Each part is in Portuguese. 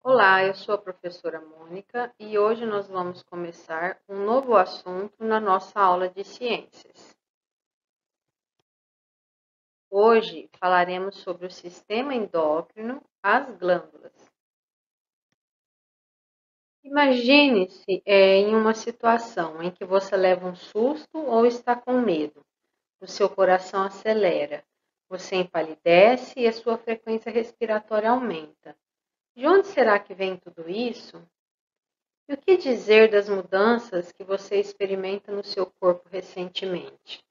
Olá, eu sou a professora Mônica e hoje nós vamos começar um novo assunto na nossa aula de ciências. Hoje falaremos sobre o sistema endócrino, as glândulas. Imagine-se em uma situação em que você leva um susto ou está com medo. O seu coração acelera, você empalidece e a sua frequência respiratória aumenta. De onde será que vem tudo isso? E o que dizer das mudanças que você experimenta no seu corpo recentemente?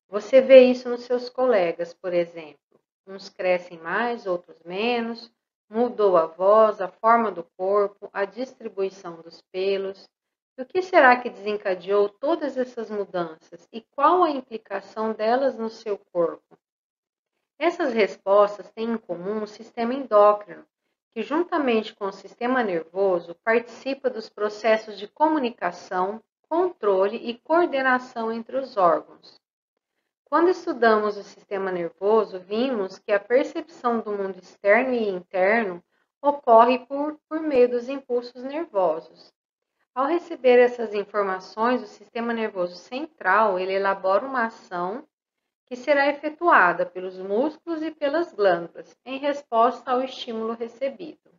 Você vê isso nos seus colegas, por exemplo. Uns crescem mais, outros menos, mudou a voz, a forma do corpo, a distribuição dos pelos. E o que será que desencadeou todas essas mudanças e qual a implicação delas no seu corpo? Essas respostas têm em comum o sistema endócrino, que, juntamente com o sistema nervoso, participa dos processos de comunicação, controle e coordenação entre os órgãos. Quando estudamos o sistema nervoso, vimos que a percepção do mundo externo e interno ocorre por meio dos impulsos nervosos. Ao receber essas informações, o sistema nervoso central ele elabora uma ação que será efetuada pelos músculos e pelas glândulas, em resposta ao estímulo recebido.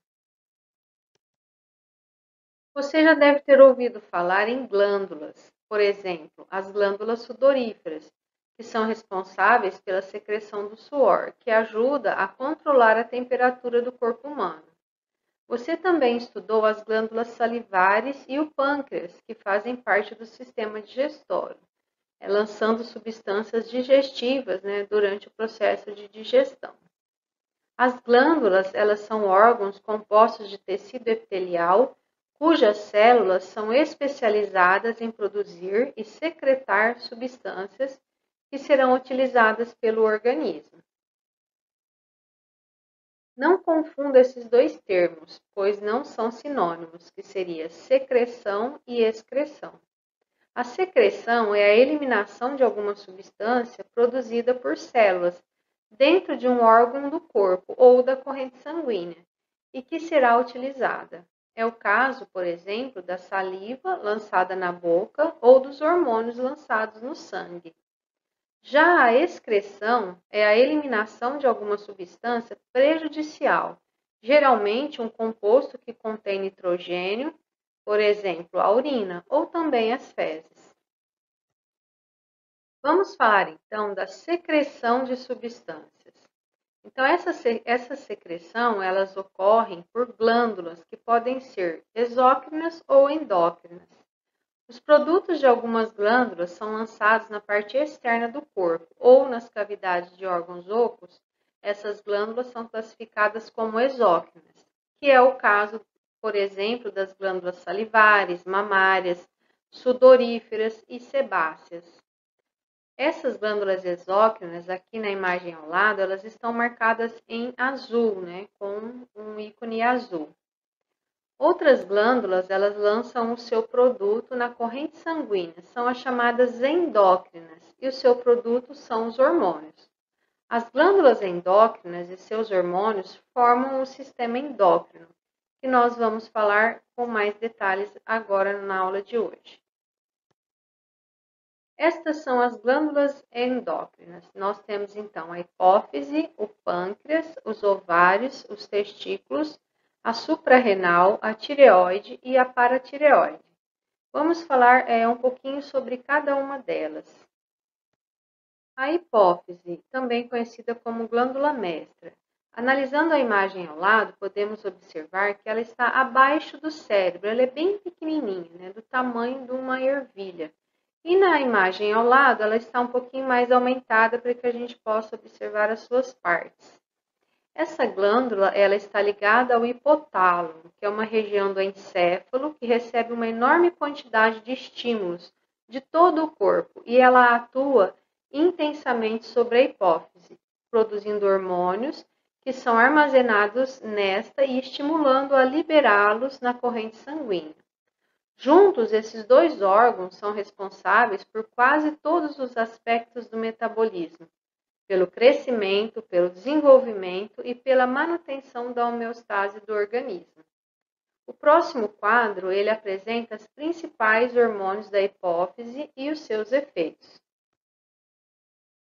Você já deve ter ouvido falar em glândulas, por exemplo, as glândulas sudoríferas, que são responsáveis pela secreção do suor, que ajuda a controlar a temperatura do corpo humano. Você também estudou as glândulas salivares e o pâncreas, que fazem parte do sistema digestório, lançando substâncias digestivas, durante o processo de digestão. As glândulas, elas são órgãos compostos de tecido epitelial, cujas células são especializadas em produzir e secretar substâncias que serão utilizadas pelo organismo. Não confunda esses dois termos, pois não são sinônimos, que seria secreção e excreção. A secreção é a eliminação de alguma substância produzida por células dentro de um órgão do corpo ou da corrente sanguínea e que será utilizada. É o caso, por exemplo, da saliva lançada na boca ou dos hormônios lançados no sangue. Já a excreção é a eliminação de alguma substância prejudicial, geralmente um composto que contém nitrogênio, por exemplo, a urina ou também as fezes. Vamos falar então da secreção de substâncias. Então, essa secreção, elas ocorrem por glândulas que podem ser exócrinas ou endócrinas. Os produtos de algumas glândulas são lançados na parte externa do corpo ou nas cavidades de órgãos ocos. Essas glândulas são classificadas como exócrinas, que é o caso, por exemplo, das glândulas salivares, mamárias, sudoríferas e sebáceas. Essas glândulas exócrinas, aqui na imagem ao lado, elas estão marcadas em azul, com um ícone azul. Outras glândulas, elas lançam o seu produto na corrente sanguínea, são as chamadas endócrinas, e o seu produto são os hormônios. As glândulas endócrinas e seus hormônios formam o sistema endócrino, que nós vamos falar com mais detalhes agora na aula de hoje. Estas são as glândulas endócrinas. Nós temos então a hipófise, o pâncreas, os ovários, os testículos, a suprarrenal, a tireoide e a paratireoide. Vamos falar um pouquinho sobre cada uma delas. A hipófise, também conhecida como glândula mestra. Analisando a imagem ao lado, podemos observar que ela está abaixo do cérebro, ela é bem pequenininha, do tamanho de uma ervilha. E na imagem ao lado, ela está um pouquinho mais aumentada para que a gente possa observar as suas partes. Essa glândula, ela está ligada ao hipotálamo, que é uma região do encéfalo que recebe uma enorme quantidade de estímulos de todo o corpo e ela atua intensamente sobre a hipófise, produzindo hormônios que são armazenados nesta e estimulando a liberá-los na corrente sanguínea. Juntos, esses dois órgãos são responsáveis por quase todos os aspectos do metabolismo, pelo crescimento, pelo desenvolvimento e pela manutenção da homeostase do organismo. O próximo quadro, ele apresenta os principais hormônios da hipófise e os seus efeitos.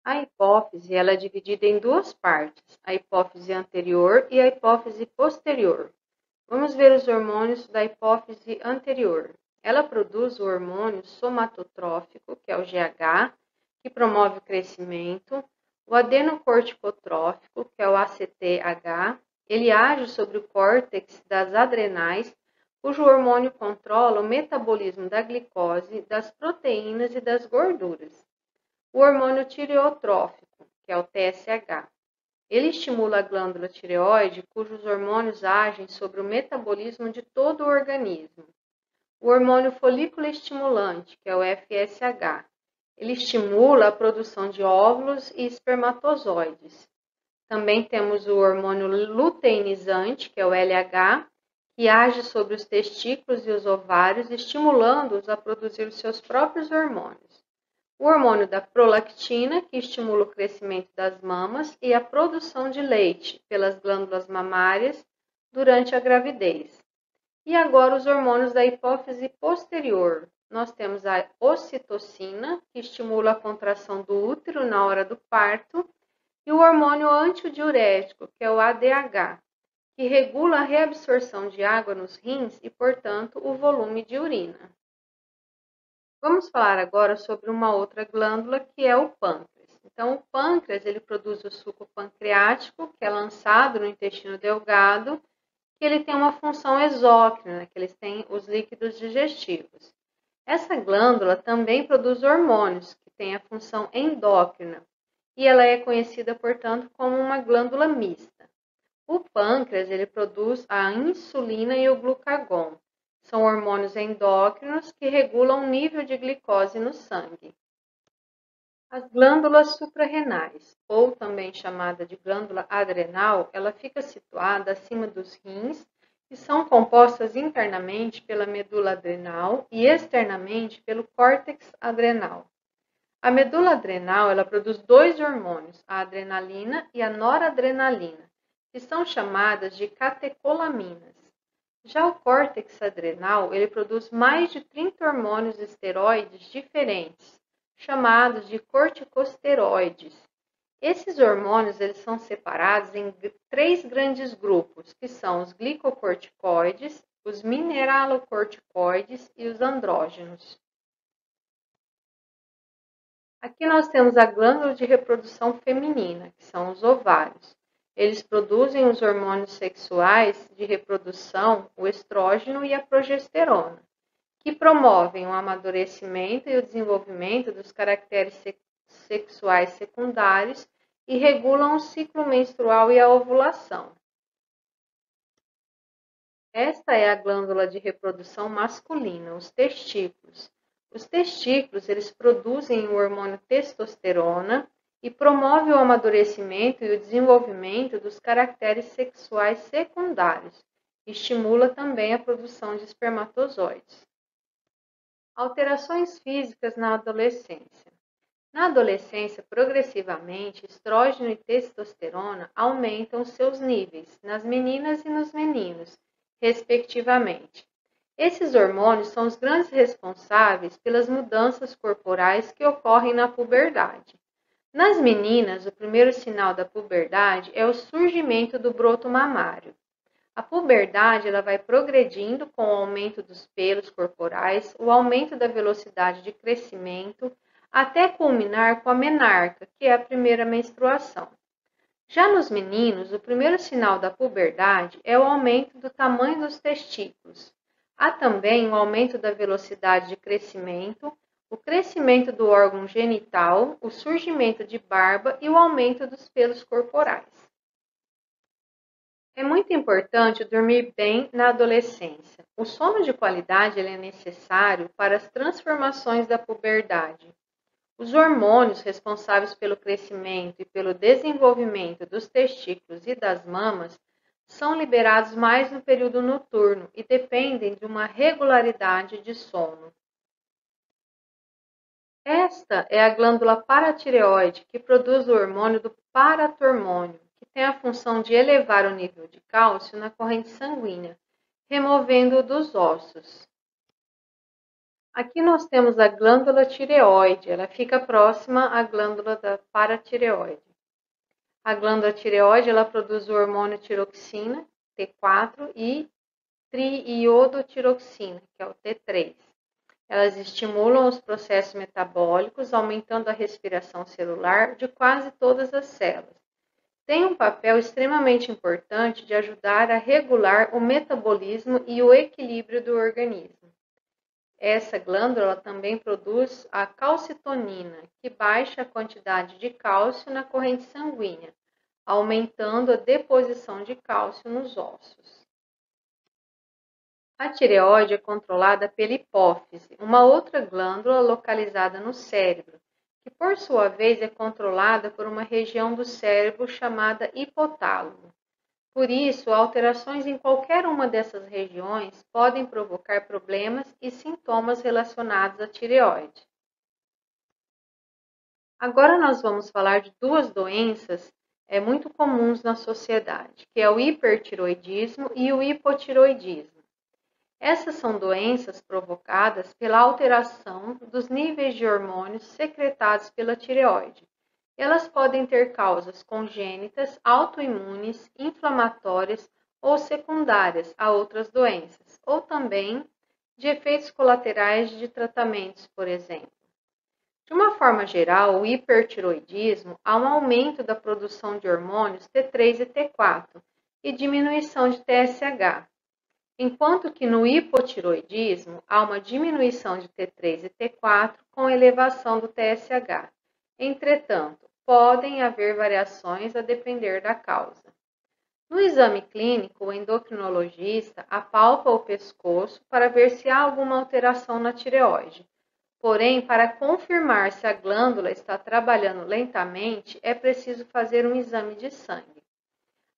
A hipófise ela é dividida em duas partes, a hipófise anterior e a hipófise posterior. Vamos ver os hormônios da hipófise anterior. Ela produz o hormônio somatotrófico, que é o GH, que promove o crescimento, o adenocorticotrófico, que é o ACTH, ele age sobre o córtex das adrenais, cujo hormônio controla o metabolismo da glicose, das proteínas e das gorduras. O hormônio tireotrófico, que é o TSH. Ele estimula a glândula tireoide, cujos hormônios agem sobre o metabolismo de todo o organismo. O hormônio folículo estimulante, que é o FSH. Ele estimula a produção de óvulos e espermatozoides. Também temos o hormônio luteinizante, que é o LH, que age sobre os testículos e os ovários, estimulando-os a produzir os seus próprios hormônios. O hormônio da prolactina, que estimula o crescimento das mamas e a produção de leite pelas glândulas mamárias durante a gravidez. E agora os hormônios da hipófise posterior. Nós temos a ocitocina, que estimula a contração do útero na hora do parto, e o hormônio antidiurético, que é o ADH, que regula a reabsorção de água nos rins e, portanto, o volume de urina. Vamos falar agora sobre uma outra glândula, que é o pâncreas. Então, o pâncreas ele produz o suco pancreático, que é lançado no intestino delgado, que ele tem uma função exócrina, que eles têm os líquidos digestivos. Essa glândula também produz hormônios, que têm a função endócrina, e ela é conhecida, portanto, como uma glândula mista. O pâncreas ele produz a insulina e o glucagon. São hormônios endócrinos que regulam o nível de glicose no sangue. As glândulas suprarrenais, ou também chamada de glândula adrenal, ela fica situada acima dos rins e são compostas internamente pela medula adrenal e externamente pelo córtex adrenal. A medula adrenal ela produz dois hormônios, a adrenalina e a noradrenalina, que são chamadas de catecolaminas. Já o córtex adrenal ele produz mais de 30 hormônios esteroides diferentes, chamados de corticosteroides. Esses hormônios eles são separados em três grandes grupos, que são os glicocorticoides, os mineralocorticoides e os andrógenos. Aqui nós temos a glândula de reprodução feminina, que são os ovários. Eles produzem os hormônios sexuais de reprodução, o estrógeno e a progesterona, que promovem o amadurecimento e o desenvolvimento dos caracteres sexuais secundários e regulam o ciclo menstrual e a ovulação. Esta é a glândula de reprodução masculina, os testículos. Os testículos eles produzem o hormônio testosterona e promovem o amadurecimento e o desenvolvimento dos caracteres sexuais secundários. Estimula também a produção de espermatozoides. Alterações físicas na adolescência. Na adolescência, progressivamente, estrógeno e testosterona aumentam seus níveis nas meninas e nos meninos, respectivamente. Esses hormônios são os grandes responsáveis pelas mudanças corporais que ocorrem na puberdade. Nas meninas, o primeiro sinal da puberdade é o surgimento do broto mamário. A puberdade ela vai progredindo com o aumento dos pelos corporais, o aumento da velocidade de crescimento, até culminar com a menarca, que é a primeira menstruação. Já nos meninos, o primeiro sinal da puberdade é o aumento do tamanho dos testículos. Há também o aumento da velocidade de crescimento, o crescimento do órgão genital, o surgimento de barba e o aumento dos pelos corporais. É muito importante dormir bem na adolescência. O sono de qualidade ele é necessário para as transformações da puberdade. Os hormônios responsáveis pelo crescimento e pelo desenvolvimento dos testículos e das mamas são liberados mais no período noturno e dependem de uma regularidade de sono. Esta é a glândula paratireoide, que produz o hormônio do paratormônio, que tem a função de elevar o nível de cálcio na corrente sanguínea, removendo-o dos ossos. Aqui nós temos a glândula tireoide, ela fica próxima à glândula da paratireoide. A glândula tireoide, ela produz o hormônio tiroxina, T4, e triiodotiroxina, que é o T3. Elas estimulam os processos metabólicos, aumentando a respiração celular de quase todas as células. Tem um papel extremamente importante de ajudar a regular o metabolismo e o equilíbrio do organismo. Essa glândula também produz a calcitonina, que baixa a quantidade de cálcio na corrente sanguínea, aumentando a deposição de cálcio nos ossos. A tireoide é controlada pela hipófise, uma outra glândula localizada no cérebro, que por sua vez é controlada por uma região do cérebro chamada hipotálamo. Por isso, alterações em qualquer uma dessas regiões podem provocar problemas e sintomas relacionados à tireoide. Agora nós vamos falar de duas doenças muito comuns na sociedade, que é o hipertiroidismo e o hipotiroidismo. Essas são doenças provocadas pela alteração dos níveis de hormônios secretados pela tireoide. Elas podem ter causas congênitas, autoimunes, inflamatórias ou secundárias a outras doenças, ou também de efeitos colaterais de tratamentos, por exemplo. De uma forma geral, o hipertiroidismo há um aumento da produção de hormônios T3 e T4 e diminuição de TSH. Enquanto que no hipotiroidismo há uma diminuição de T3 e T4 com elevação do TSH. Entretanto, podem haver variações a depender da causa. No exame clínico, o endocrinologista apalpa o pescoço para ver se há alguma alteração na tireoide. Porém, para confirmar se a glândula está trabalhando lentamente, é preciso fazer um exame de sangue.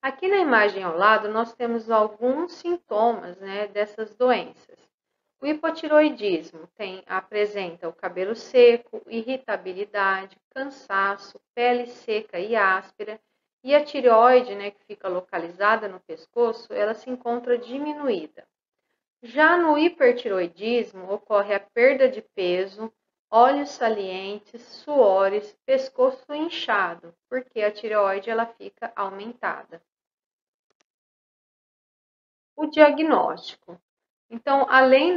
Aqui na imagem ao lado, nós temos alguns sintomas dessas doenças. O hipotiroidismo apresenta o cabelo seco, irritabilidade, cansaço, pele seca e áspera, e a tireoide, que fica localizada no pescoço, ela se encontra diminuída. Já no hipertiroidismo, ocorre a perda de peso, olhos salientes, suores, pescoço inchado, porque a tireoide ela fica aumentada. O diagnóstico. Então, além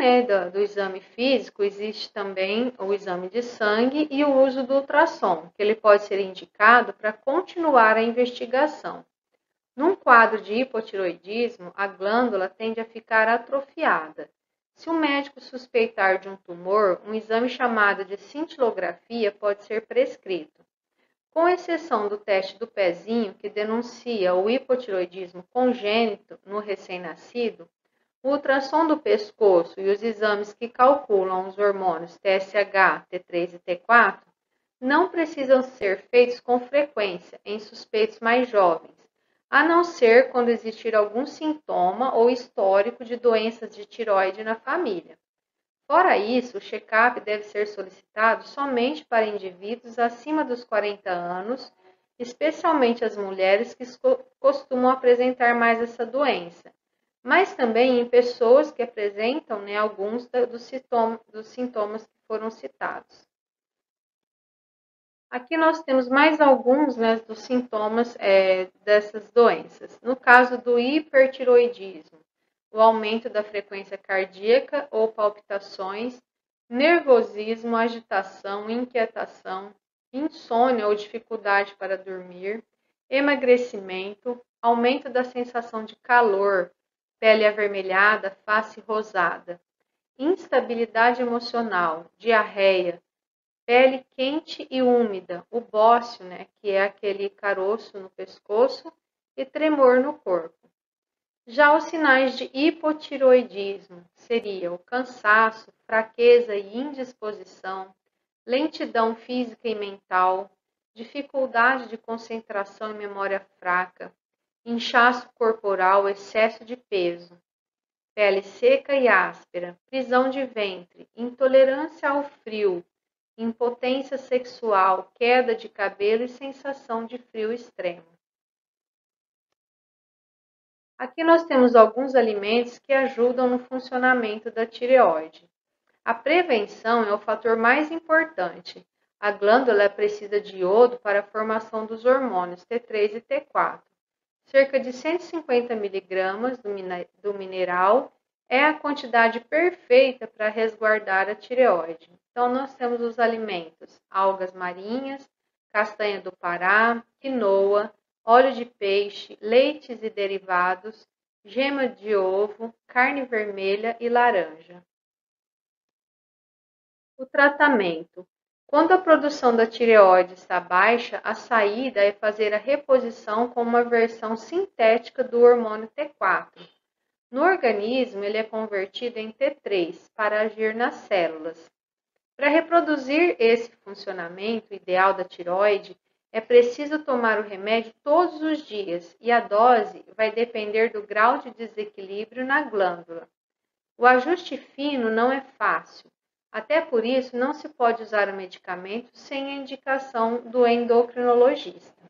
do exame físico, existe também o exame de sangue e o uso do ultrassom, que ele pode ser indicado para continuar a investigação. Num quadro de hipotiroidismo, a glândula tende a ficar atrofiada. Se o médico suspeitar de um tumor, um exame chamado de cintilografia pode ser prescrito. Com exceção do teste do pezinho, que denuncia o hipotiroidismo congênito no recém-nascido, o ultrassom do pescoço e os exames que calculam os hormônios TSH, T3 e T4 não precisam ser feitos com frequência em suspeitos mais jovens, a não ser quando existir algum sintoma ou histórico de doenças de tireoide na família. Fora isso, o check-up deve ser solicitado somente para indivíduos acima dos 40 anos, especialmente as mulheres que costumam apresentar mais essa doença, mas também em pessoas que apresentam alguns dos sintomas que foram citados. Aqui nós temos mais alguns dos sintomas dessas doenças. No caso do hipertiroidismo, o aumento da frequência cardíaca ou palpitações, nervosismo, agitação, inquietação, insônia ou dificuldade para dormir, emagrecimento, aumento da sensação de calor, pele avermelhada, face rosada, instabilidade emocional, diarreia, pele quente e úmida, o bócio, que é aquele caroço no pescoço, e tremor no corpo. Já os sinais de hipotiroidismo seriam o cansaço, fraqueza e indisposição, lentidão física e mental, dificuldade de concentração e memória fraca, inchaço corporal, excesso de peso, pele seca e áspera, prisão de ventre, intolerância ao frio, impotência sexual, queda de cabelo e sensação de frio extremo. Aqui nós temos alguns alimentos que ajudam no funcionamento da tireoide. A prevenção é o fator mais importante. A glândula precisa de iodo para a formação dos hormônios T3 e T4. Cerca de 150 mg do mineral é a quantidade perfeita para resguardar a tireoide. Então, nós temos os alimentos: algas marinhas, castanha do Pará, quinoa, óleo de peixe, leites e derivados, gema de ovo, carne vermelha e laranja. O tratamento. Quando a produção da tireoide está baixa, a saída é fazer a reposição com uma versão sintética do hormônio T4. No organismo, ele é convertido em T3 para agir nas células. Para reproduzir esse funcionamento ideal da tireoide, é preciso tomar o remédio todos os dias e a dose vai depender do grau de desequilíbrio na glândula. O ajuste fino não é fácil. Até por isso, não se pode usar o medicamento sem a indicação do endocrinologista.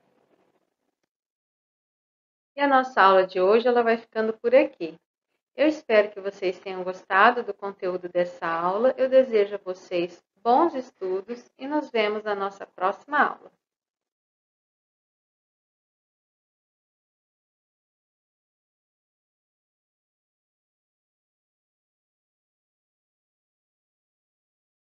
E a nossa aula de hoje ela vai ficando por aqui. Eu espero que vocês tenham gostado do conteúdo dessa aula. Eu desejo a vocês bons estudos e nos vemos na nossa próxima aula.